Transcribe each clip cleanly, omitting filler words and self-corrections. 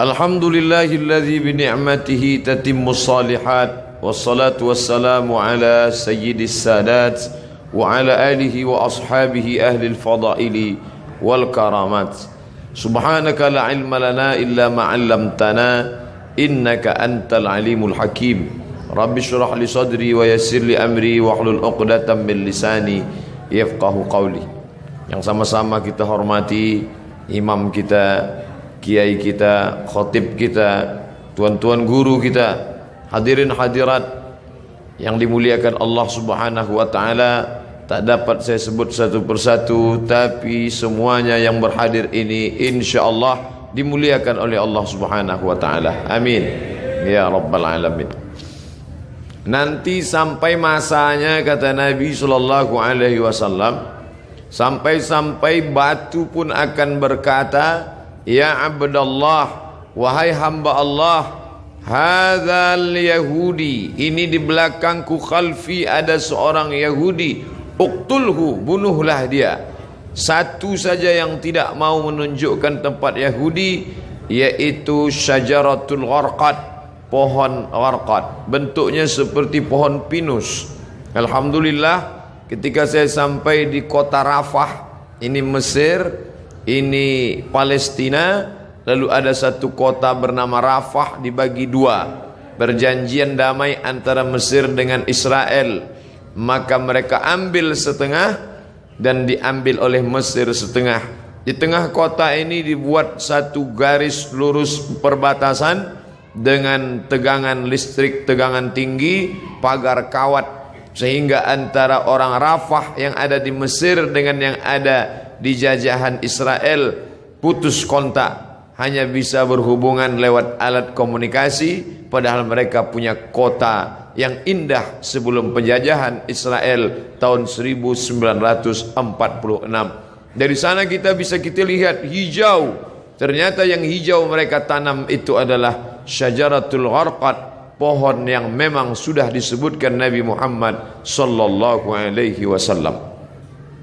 Alhamdulillahilladzi bi ni'matihi tatimmus shalihat wassalatu wassalamu ala sayyidis sadat wa ala alihi wa ashabihi ahlil fadaili wal karamat. Subhanaka la ilma lana illa ma 'allamtana innaka antal alimul hakim. Rabbi shrah li sadri wa yassir li amri wahlul 'uqdatam min lisani yafqahu qawli. Yang sama-sama kita hormati imam kita, kiai kita, khatib kita, tuan-tuan guru kita, hadirin hadirat yang dimuliakan Allah Subhanahu wa taala. Tak dapat saya sebut satu persatu, tapi semuanya yang berhadir ini insyaallah dimuliakan oleh Allah Subhanahu wa taala. Amin ya rabbal alamin. Nanti sampai masanya, kata Nabi sallallahu alaihi wasallam, sampai-sampai batu pun akan berkata, ya Abdallah, wahai hamba Allah, hadzal Yahudi, ini di belakangku khalfi ada seorang Yahudi, uqtulhu, bunuhlah dia. Satu saja yang tidak mau menunjukkan tempat Yahudi, yaitu syajaratul gharqad, pohon gharqad, bentuknya seperti pohon pinus. Alhamdulillah, ketika saya sampai di kota Rafah, ini Mesir, ini Palestina, lalu ada satu kota bernama Rafah dibagi dua, perjanjian damai antara Mesir dengan Israel, maka mereka ambil setengah dan diambil oleh Mesir setengah. Di tengah kota ini dibuat satu garis lurus perbatasan dengan tegangan listrik, tegangan tinggi, pagar kawat, sehingga antara orang Rafah yang ada di Mesir dengan yang ada di jajahan Israel putus kontak, hanya bisa berhubungan lewat alat komunikasi, padahal mereka punya kota yang indah sebelum penjajahan Israel tahun 1946. Dari sana kita lihat hijau. Ternyata yang hijau mereka tanam itu adalah syajaratul gharqad, pohon yang memang sudah disebutkan Nabi Muhammad sallallahu alaihi wasallam.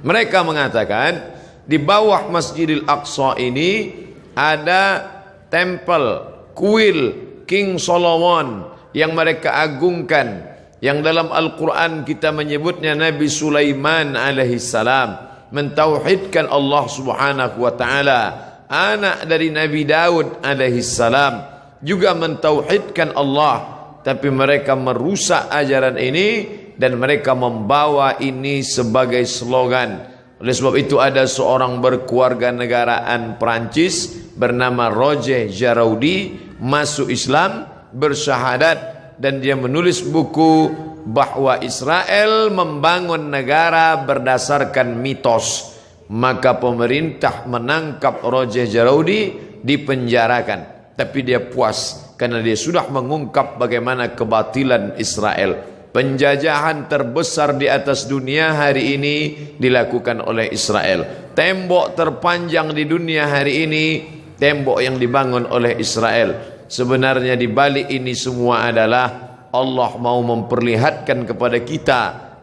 Mereka mengatakan di bawah Masjidil Aqsa ini ada tempel, kuil King Solomon yang mereka agungkan, yang dalam Al-Quran kita menyebutnya Nabi Sulaiman alaihissalam mentauhidkan Allah Subhanahu wa taala, anak dari Nabi Daud alaihissalam juga mentauhidkan Allah. Tapi mereka merusak ajaran ini dan mereka membawa ini sebagai slogan. Oleh sebab itu ada seorang berkeluarga negaraan Perancis bernama Roger Jaraudi masuk Islam, bersyahadat, dan dia menulis buku bahwa Israel membangun negara berdasarkan mitos. Maka pemerintah menangkap Roger Jaraudi, dipenjarakan. Tapi dia puas karena dia sudah mengungkap bagaimana kebatilan Israel. Penjajahan terbesar di atas dunia hari ini dilakukan oleh Israel. Tembok terpanjang di dunia hari ini, tembok yang dibangun oleh Israel. Sebenarnya di balik ini semua adalah Allah mau memperlihatkan kepada kita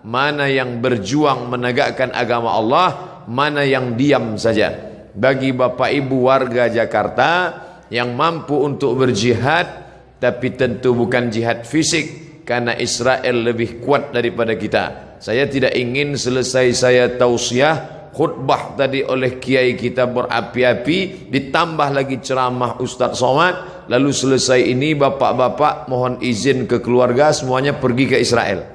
mana yang berjuang menegakkan agama Allah, mana yang diam saja. Bagi Bapak Ibu warga Jakarta yang mampu untuk berjihad, tapi tentu bukan jihad fisik, karena Israel lebih kuat daripada kita. Saya tidak ingin selesai saya tausiah, khutbah tadi oleh kiai kita berapi-api, ditambah lagi ceramah Ustaz Somad, lalu selesai ini bapak-bapak mohon izin ke keluarga semuanya pergi ke Israel.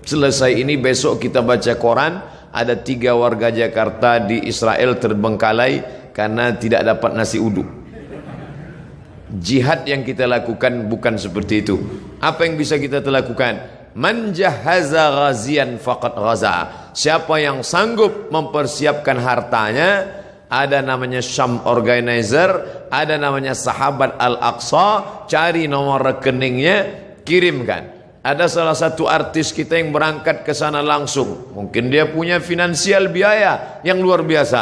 Selesai ini besok kita baca koran, ada 3 warga Jakarta di Israel terbengkalai karena tidak dapat nasi uduk. Jihad yang kita lakukan bukan seperti itu. Apa yang bisa kita lakukan? Man jahaza ghazian faqad ghaza. Siapa yang sanggup mempersiapkan hartanya, ada namanya Syam Organizer, ada namanya Sahabat Al-Aqsa, cari nomor rekeningnya, kirimkan. Ada salah satu artis kita yang berangkat ke sana langsung. Mungkin dia punya finansial biaya yang luar biasa,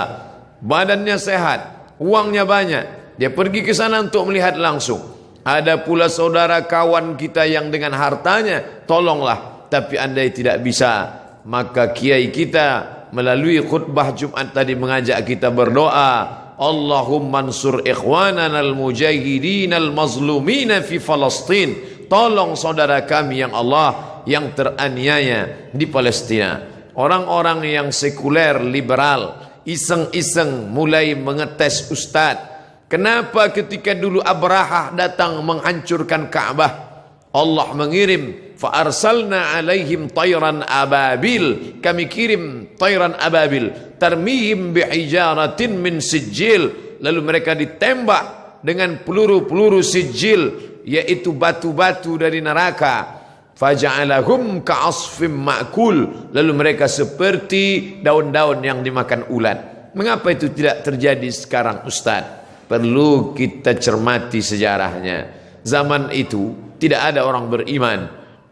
badannya sehat, uangnya banyak, dia pergi ke sana untuk melihat langsung. Ada pula saudara kawan kita yang dengan hartanya, tolonglah. Tapi andai tidak bisa, maka kiai kita melalui khutbah Jumat tadi mengajak kita berdoa. Allahumma ansur ikhwanana al-mujahidin al-mazlumina fi Palestin. Tolong saudara kami yang Allah yang teraniaya di Palestina. Orang-orang yang sekuler, liberal, iseng-iseng mulai mengetes ustadz. Kenapa ketika dulu Abrahah datang menghancurkan Ka'bah, Allah mengirim fa arsalna alaihim tayran ababil, kami kirim tayran ababil tarmihim bihijaratin min sijil, lalu mereka ditembak dengan peluru-peluru sijil, yaitu batu-batu dari neraka. Faja'alahum ka'asfim ma'kul, lalu mereka seperti daun-daun yang dimakan ulat. Mengapa itu tidak terjadi sekarang Ustaz? Perlu kita cermati sejarahnya. Zaman itu tidak ada orang beriman.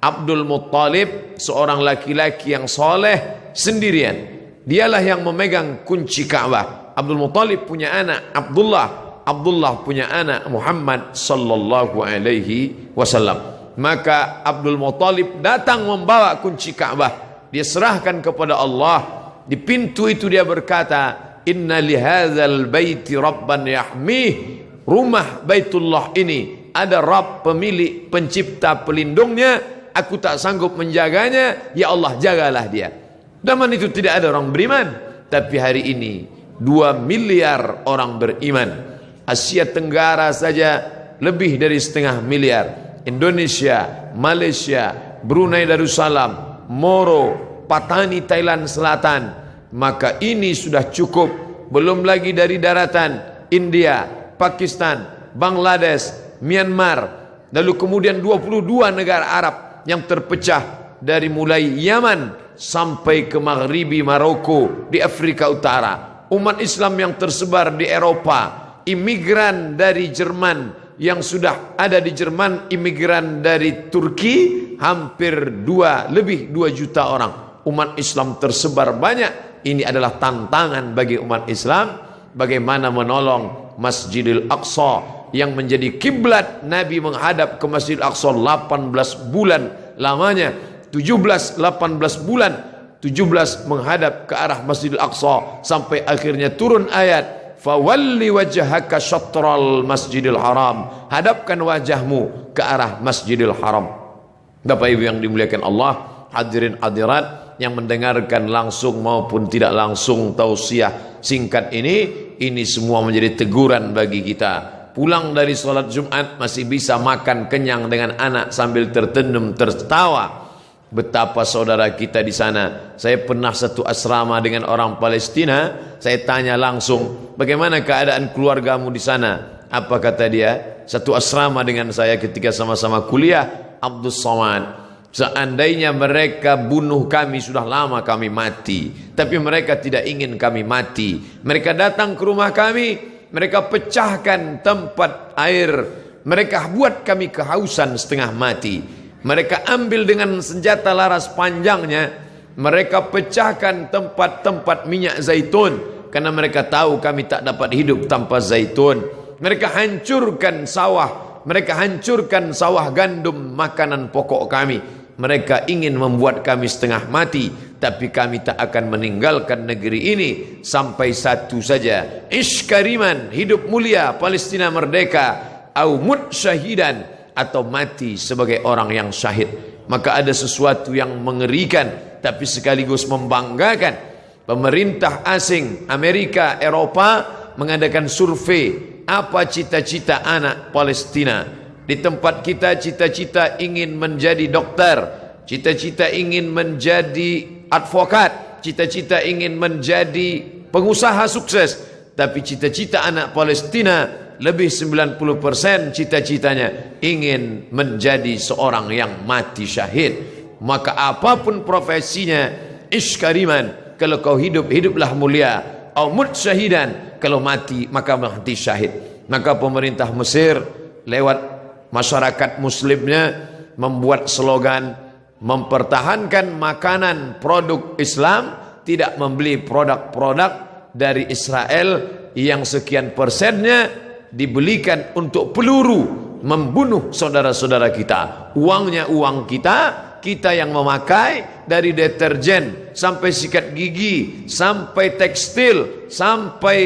Abdul Muttalib seorang laki-laki yang soleh sendirian. Dialah yang memegang kunci Ka'bah. Abdul Muttalib punya anak Abdullah. Abdullah punya anak Muhammad sallallahu alaihi wasallam. Maka Abdul Muttalib datang membawa kunci Ka'bah. Dia serahkan kepada Allah. Di pintu itu dia berkata, inna lihadzal baiti rabban yahmih. Rumah Baitullah ini ada Rabb, pemilik, pencipta, pelindungnya. Aku tak sanggup menjaganya. Ya Allah, jagalah dia. Zaman itu tidak ada orang beriman. Tapi hari ini 2 miliar orang beriman. Asia Tenggara saja lebih dari 1,5 miliar. Indonesia, Malaysia, Brunei Darussalam, Moro, Patani Thailand Selatan. Maka ini sudah cukup. Belum lagi dari daratan India, Pakistan, Bangladesh, Myanmar, lalu kemudian 22 negara Arab yang terpecah dari mulai Yaman sampai ke Maghribi Maroko di Afrika Utara. Umat Islam yang tersebar di Eropa, imigran dari Jerman yang sudah ada di Jerman, imigran dari Turki hampir lebih 2 juta orang. Umat Islam tersebar banyak. Ini adalah tantangan bagi umat Islam bagaimana menolong Masjidil Aqsa yang menjadi kiblat Nabi menghadap ke Masjidil Aqsa 18 bulan lamanya. 18 bulan 17 menghadap ke arah Masjidil Aqsa sampai akhirnya turun ayat fawalli wajhaka syatral Masjidil Haram, hadapkan wajahmu ke arah Masjidil Haram. Bapak Ibu yang dimuliakan Allah, hadirin hadirat yang mendengarkan langsung maupun tidak langsung tausiah singkat ini semua menjadi teguran bagi kita. Pulang dari sholat Jumat masih bisa makan kenyang dengan anak sambil tertendum tertawa. Betapa saudara kita di sana. Saya pernah satu asrama dengan orang Palestina. Saya tanya langsung, bagaimana keadaan keluargamu di sana? Apa kata dia? Satu asrama dengan saya ketika sama-sama kuliah. Abdul Somad, seandainya mereka bunuh kami, sudah lama kami mati. Tapi mereka tidak ingin kami mati. Mereka datang ke rumah kami, mereka pecahkan tempat air, mereka buat kami kehausan setengah mati. Mereka ambil dengan senjata laras panjangnya, mereka pecahkan tempat-tempat minyak zaitun, karena mereka tahu kami tak dapat hidup tanpa zaitun. Mereka hancurkan sawah, mereka hancurkan sawah gandum, makanan pokok kami. Mereka ingin membuat kami setengah mati, tapi kami tak akan meninggalkan negeri ini sampai satu saja, iskariman, hidup mulia, Palestina merdeka, au mut syahidan, atau mati sebagai orang yang syahid. Maka ada sesuatu yang mengerikan tapi sekaligus membanggakan. Pemerintah asing Amerika, Eropa mengadakan survei apa cita-cita anak Palestina. Di tempat kita cita-cita ingin menjadi dokter, cita-cita ingin menjadi advokat, cita-cita ingin menjadi pengusaha sukses. Tapi cita-cita anak Palestina lebih 90% cita-citanya ingin menjadi seorang yang mati syahid. Maka apapun profesinya, iskariman, kalau kau hidup, hiduplah mulia. Au mut syahidan, kalau mati, maka mati syahid. Maka pemerintah Mesir lewat masyarakat muslimnya membuat slogan mempertahankan makanan produk Islam, tidak membeli produk-produk dari Israel yang sekian persennya dibelikan untuk peluru membunuh saudara-saudara kita. Uangnya uang kita, kita yang memakai, dari deterjen sampai sikat gigi, sampai tekstil, sampai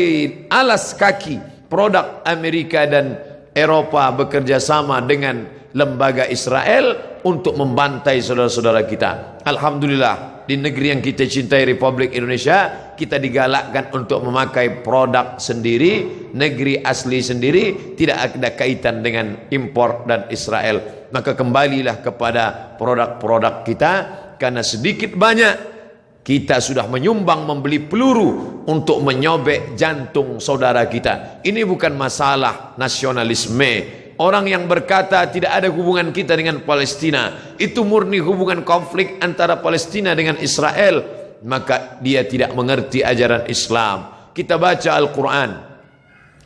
alas kaki. Produk Amerika dan Eropa bekerja sama dengan lembaga Israel untuk membantai saudara-saudara kita. Alhamdulillah, di negeri yang kita cintai, Republik Indonesia, kita digalakkan untuk memakai produk sendiri, negeri asli sendiri, tidak ada kaitan dengan impor dan Israel. Maka kembalilah kepada produk-produk kita, karena sedikit banyak kita sudah menyumbang membeli peluru untuk menyobek jantung saudara kita. Ini bukan masalah nasionalisme. Orang yang berkata tidak ada hubungan kita dengan Palestina, itu murni hubungan konflik antara Palestina dengan Israel, maka dia tidak mengerti ajaran Islam. Kita baca Al-Quran,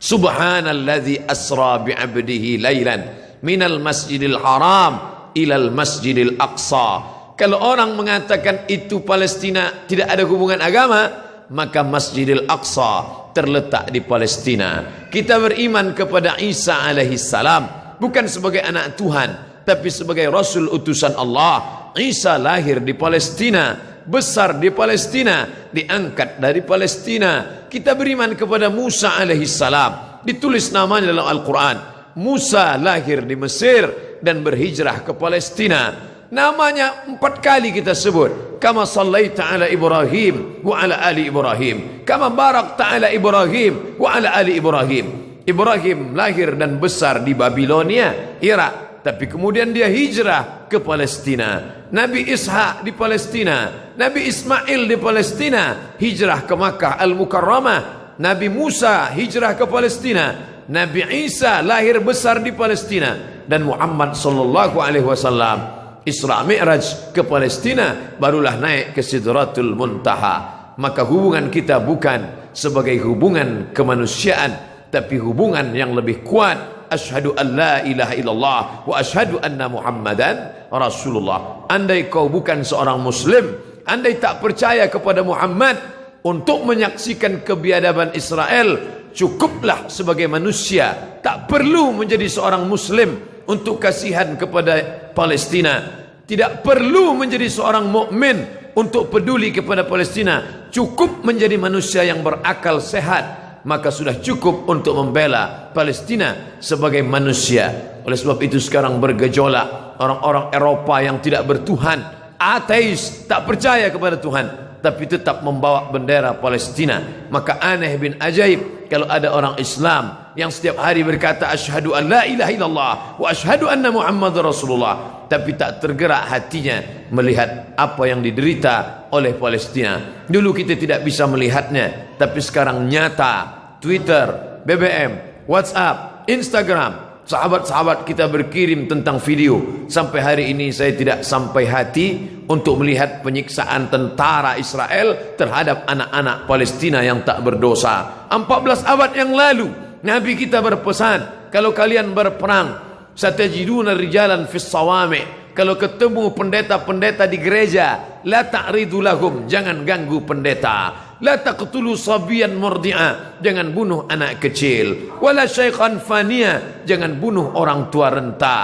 Subhanalladzi asra bi'abdihi laylan minal masjidil haram ilal masjidil aqsa. Kalau orang mengatakan itu Palestina tidak ada hubungan agama, maka Masjidil Aqsa terletak di Palestina. Kita beriman kepada Isa alaihi salam bukan sebagai anak Tuhan, tapi sebagai Rasul utusan Allah. Isa lahir di Palestina, besar di Palestina, diangkat dari Palestina. Kita beriman kepada Musa alaihi salam, ditulis namanya dalam Al-Quran. Musa lahir di Mesir dan berhijrah ke Palestina. Namanya 4 kali kita sebut. Kama sallaita ala Ibrahim wa ala ali Ibrahim, kama barakta ala Ibrahim wa ala ali Ibrahim. Ibrahim lahir dan besar di Babilonia, Irak, tapi kemudian dia hijrah ke Palestina. Nabi Ishak di Palestina, Nabi Ismail di Palestina, hijrah ke Makkah Al-Mukarramah. Nabi Musa hijrah ke Palestina, Nabi Isa lahir besar di Palestina, dan Muhammad sallallahu alaihi wasallam Isra Mi'raj ke Palestina, barulah naik ke Sidratul Muntaha. Maka hubungan kita bukan sebagai hubungan kemanusiaan, tapi hubungan yang lebih kuat. Asyhadu an la ilaha illallah wa asyhadu anna Muhammadan Rasulullah. Andai kau bukan seorang muslim, andai tak percaya kepada Muhammad, untuk menyaksikan kebiadaban Israel, cukuplah sebagai manusia, tak perlu menjadi seorang muslim untuk kasihan kepada Palestina. Tidak perlu menjadi seorang mukmin untuk peduli kepada Palestina. Cukup menjadi manusia yang berakal sehat, maka sudah cukup untuk membela Palestina sebagai manusia. Oleh sebab itu sekarang bergejolak orang-orang Eropa yang tidak bertuhan, ateis, tak percaya kepada Tuhan, tapi tetap membawa bendera Palestina. Maka aneh bin ajaib kalau ada orang Islam yang setiap hari berkata asyhadu an la ilaha illallah wa asyhadu anna Muhammadar Rasulullah, tapi tak tergerak hatinya melihat apa yang diderita oleh Palestina. Dulu kita tidak bisa melihatnya, tapi sekarang nyata. Twitter, BBM, WhatsApp, Instagram, sahabat-sahabat kita berkirim tentang video. Sampai hari ini saya tidak sampai hati untuk melihat penyiksaan tentara Israel terhadap anak-anak Palestina yang tak berdosa. 14 abad yang lalu Nabi kita berpesan, kalau kalian berperang, satajiduna rijalan fis sawami', kalau ketemu pendeta-pendeta di gereja, la ta'ridu lahum, jangan ganggu pendeta. La taqtulu sabiyan murdi'a, jangan bunuh anak kecil. Wala syaikhan faniya, jangan bunuh orang tua renta.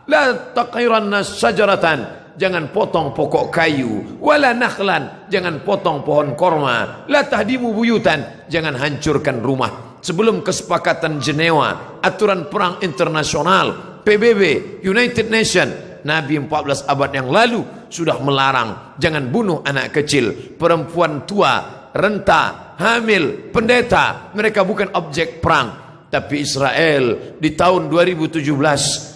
La taqiranna syajaratan, jangan potong pokok kayu. Wala nakhlan, jangan potong pohon korma. La tahdimu buyutan, jangan hancurkan rumah. Sebelum kesepakatan Jenewa, aturan perang internasional, PBB, United Nation, Nabi 14 abad yang lalu sudah melarang jangan bunuh anak kecil, perempuan tua, renta, hamil, pendeta. Mereka bukan objek perang. Tapi Israel di tahun 2017,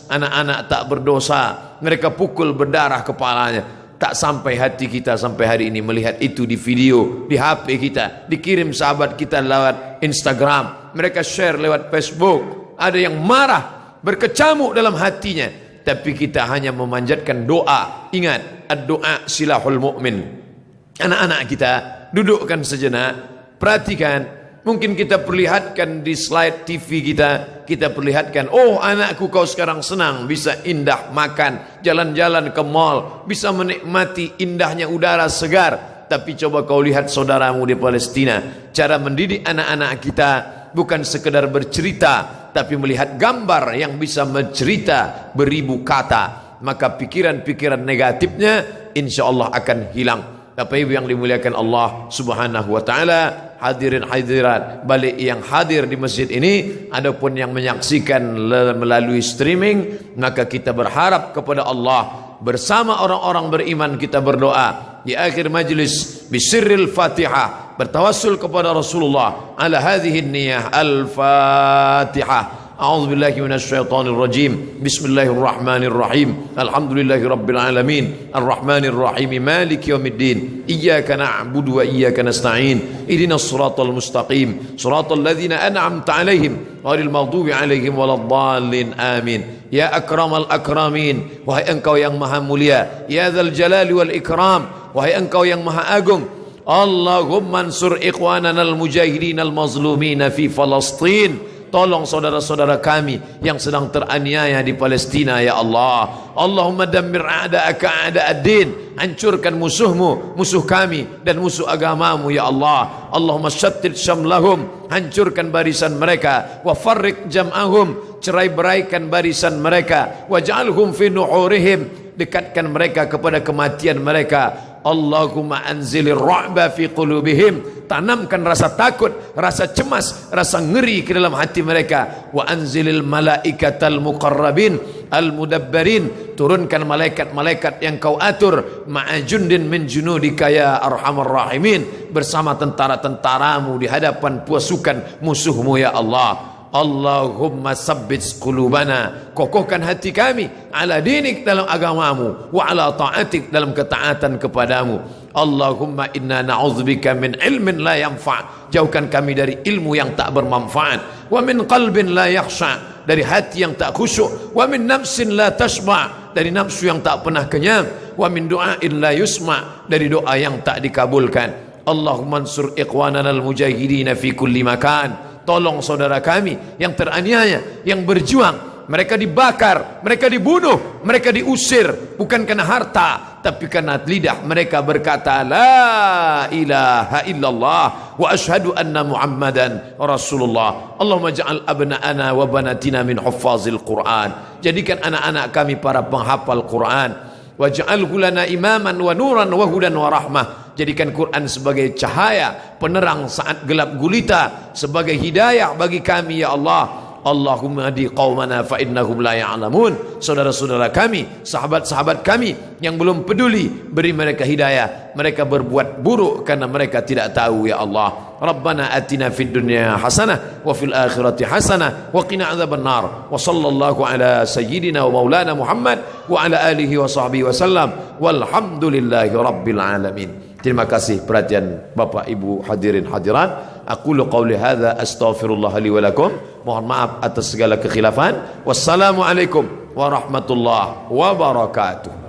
anak-anak tak berdosa, mereka pukul berdarah kepalanya. Tak sampai hati kita sampai hari ini melihat itu di video, di HP kita, dikirim sahabat kita lewat Instagram, mereka share lewat Facebook. Ada yang marah, berkecamuk dalam hatinya, tapi kita hanya memanjatkan doa. Ingat, ad-doa silahul mu'min. Anak-anak kita dudukkan sejenak, perhatikan. Mungkin kita perlihatkan di slide TV kita, kita perlihatkan, oh anakku kau sekarang senang, bisa indah makan, jalan-jalan ke mall, bisa menikmati indahnya udara segar. Tapi coba kau lihat saudaramu di Palestina. Cara mendidik anak-anak kita bukan sekedar bercerita, tapi melihat gambar yang bisa mencerita beribu kata. maka pikiran-pikiran negatifnya insyaallah akan hilang. Bapak Ibu yang dimuliakan Allah Subhanahu wa taala, hadirin hadirat balik yang hadir di masjid ini, adapun yang menyaksikan melalui streaming, maka kita berharap kepada Allah bersama orang-orang beriman, kita berdoa di akhir majlis bisirril Fatihah, bertawassul kepada Rasulullah ala hadhihi niyah al-Fatihah. أعوذ بالله من الشيطان الرجيم بسم الله الرحمن الرحيم الحمد لله رب العالمين الرحمن الرحيم مالك يوم الدين إياك نعبد وإياك نستعين اهدنا الصراط المستقيم صراط الذين أنعمت عليهم غير المغضوب عليهم ولا الضالين آمين يا أكرم الأكرمين وهي engkau yang maha mulia ya dzal jalali wal ikram wahai engkau yang maha agung Allahumma ansur ikhwanana al-mujahidin al-mazlumin fi Falastin. Tolong saudara-saudara kami yang sedang teraniaya di Palestina ya Allah. Allahumma dammir a'da'aka a'da'ad-din, hancurkan musuhmu, musuh kami dan musuh agamamu ya Allah. Allahumma syattit syamlahum, hancurkan barisan mereka, wa farriq jam'ahum, cerai-beraikan barisan mereka, waj'alhum fi nuhurihim, dekatkan mereka kepada kematian mereka. Allahumma anzilir ra'ba fi qulubihim, tanamkan rasa takut, rasa cemas, rasa ngeri ke dalam hati mereka. Wa anzilil malaikatal muqarrabin al mudabbarin, turunkan malaikat-malaikat yang kau atur, ma'ajundin min junudika ya arhamar rahimin, bersama tentara-tentaramu di hadapan pasukan musuhmu ya Allah. Allahumma sabbit qulubana, kokohkan hati kami ala dinik, dalam agamamu, wa ala ta'atik, dalam ketaatan kepadamu. Allahumma inna na'udzubika min ilmin la yanfa', jauhkan kami dari ilmu yang tak bermanfaat, wa min qalbin la yakhsha', dari hati yang tak khusyuk, wa min nafsin la tashba', dari nafsu yang tak pernah kenyang, wa min du'ain la yusma', dari doa yang tak dikabulkan. Allahumma ansur ikhwanana al-mujahidin fi kulli makan, tolong saudara kami yang teraniaya, yang berjuang, mereka dibakar, mereka dibunuh, mereka diusir, bukan karena harta, tapi karena lidah mereka berkata la ilaha illallah wa ashhadu anna muhammadan rasulullah. Allahumma ja'al abna'ana wa banatina min huffazil Quran, jadikan anak-anak kami para penghafal Quran. Waj'alhu lana imaman wa nuran wa hudan wa rahmah, jadikan Quran sebagai cahaya penerang saat gelap gulita, sebagai hidayah bagi kami ya Allah. Allahumma hadi qaumana fa innahum la ya'lamun, saudara-saudara kami, sahabat-sahabat kami yang belum peduli, beri mereka hidayah, mereka berbuat buruk karena mereka tidak tahu ya Allah. Rabbana atina fid dunya hasanah wa fil akhirati hasanah wa qina adzabannar. Wa sallallahu ala sayyidina wa maulana Muhammad wa ala alihi wa sahbihi wasallam walhamdulillahi rabbil alamin. Terima kasih perhatian Bapak Ibu hadirin hadirat. Aqulu qawli hadza astaghfirullah li wa lakum. Mohon maaf atas segala kekhilafan. Wassalamualaikum warahmatullahi wabarakatuh.